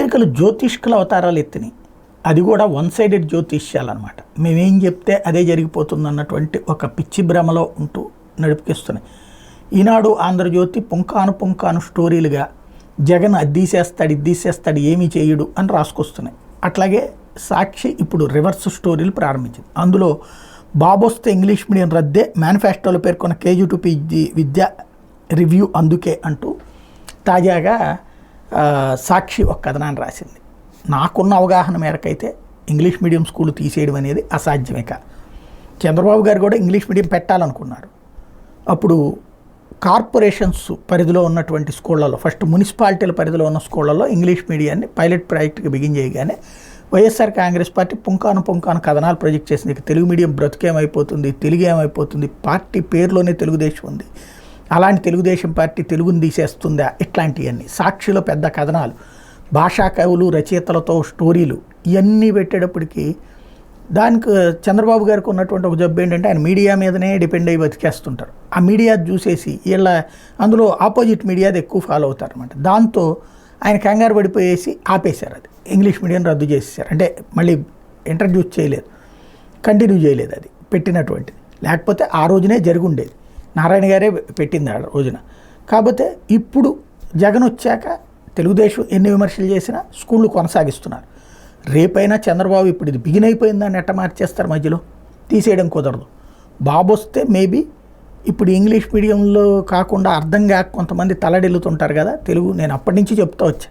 పత్రికలు జ్యోతిష్కుల అవతారాలు ఎత్తినాయి. అది కూడా వన్ సైడెడ్ జ్యోతిష్యాలన్నమాట. మేమేం చెప్తే అదే జరిగిపోతుంది అన్నటువంటి ఒక పిచ్చి భ్రమలో ఉంటూ నడిపిస్తున్నాయి. ఈనాడు, ఆంధ్రజ్యోతి పుంకాను స్టోరీలుగా జగన్ ఇద్దీసేస్తాడు ఏమీ చేయడు అని రాసుకొస్తున్నాయి. అట్లాగే సాక్షి ఇప్పుడు రివర్స్ స్టోరీలు ప్రారంభించింది. అందులో బాబొస్తే ఇంగ్లీష్ మీడియం రద్దే, మేనిఫెస్టోలో పేర్కొన్న KG to PG Vidya review అందుకే అంటూ తాజాగా సాక్షి ఒక కథనాన్ని రాసింది. నాకున్న అవగాహన మేరకైతే ఇంగ్లీష్ మీడియం స్కూల్ తీసేయడం అనేది అసాధ్యమే కాదు. చంద్రబాబు గారు కూడా ఇంగ్లీష్ మీడియం పెట్టాలనుకున్నారు. అప్పుడు కార్పొరేషన్స్ పరిధిలో ఉన్నటువంటి స్కూళ్ళలో, ఫస్ట్ మున్సిపాలిటీల పరిధిలో ఉన్న స్కూళ్ళలో ఇంగ్లీష్ మీడియాన్ని పైలట్ ప్రాజెక్టుగా బిగిన్ చేయగానే వైఎస్ఆర్ కాంగ్రెస్ పార్టీ పుంకాను కథనాలు ప్రొజెక్ట్ చేసింది. తెలుగు మీడియం బ్రతుకేమైపోతుంది, తెలుగు ఏమైపోతుంది, పార్టీ పేరులోనే తెలుగుదేశం ఉంది, అలాంటి తెలుగుదేశం పార్టీ తెలుగుని తీసేస్తుందా, ఇట్లాంటివన్నీ సాక్షిలో పెద్ద కథనాలు, భాషా కవులు రచయితలతో స్టోరీలు ఇవన్నీ పెట్టేటప్పటికి దానికి చంద్రబాబు గారికి ఉన్నటువంటి ఒక జబ్బు ఏంటంటే ఆయన మీడియా మీదనే డిపెండ్ అయ్యి బతికేస్తుంటారు. ఆ మీడియా చూసేసి వీళ్ళ అందులో ఆపోజిట్ మీడియాది ఎక్కువ ఫాలో అవుతారు అనమాట. దాంతో ఆయన కంగారు పడిపోయేసి ఆపేశారు. అది ఇంగ్లీష్ మీడియం రద్దు చేసేసారు. అంటే మళ్ళీ ఇంట్రడ్యూస్ చేయలేదు, కంటిన్యూ చేయలేదు అది పెట్టినటువంటిది. లేకపోతే ఆ రోజునే జరుగుండేది. నారాయణ గారే పెట్టింది ఆ రోజున. కాకపోతే ఇప్పుడు జగన్ వచ్చాక తెలుగుదేశం ఎన్ని విమర్శలు చేసినా స్కూళ్ళు కొనసాగిస్తున్నారు. రేపైనా చంద్రబాబు ఇప్పుడు ఇది బిగిన్ అయిపోయిందని ఎట్ట మార్చేస్తారు, మధ్యలో తీసేయడం కుదరదు. బాబు వస్తే మేబీ ఇప్పుడు ఇంగ్లీష్ మీడియంలో కాకుండా అర్థం కాక కొంతమంది తలడిల్లుతుంటారు కదా తెలుగు. నేను అప్పటి నుంచి చెప్తా వచ్చా,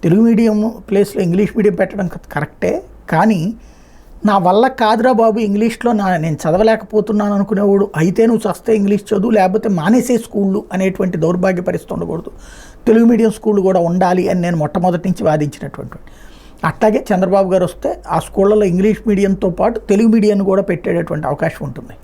తెలుగు మీడియం ప్లేస్లో ఇంగ్లీష్ మీడియం పెట్టడం కరెక్టే, కానీ నా వల్ల కాదురా బాబు ఇంగ్లీష్లో నేను చదవలేకపోతున్నాను అనుకునేవాడు అయితే నువ్వు చస్తే ఇంగ్లీష్ చదువు, లేకపోతే మానేసే స్కూళ్ళు అనేటువంటి దౌర్భాగ్య పరిస్థితి ఉండకూడదు. తెలుగు మీడియం స్కూళ్ళు కూడా ఉండాలి అని నేను మొట్టమొదటి నుంచి వాదించినటువంటి. అట్లాగే చంద్రబాబు గారు వస్తే ఆ స్కూళ్ళలో ఇంగ్లీష్ మీడియంతో పాటు తెలుగు మీడియాన్ని కూడా పెట్టేటటువంటి అవకాశం ఉంటుంది.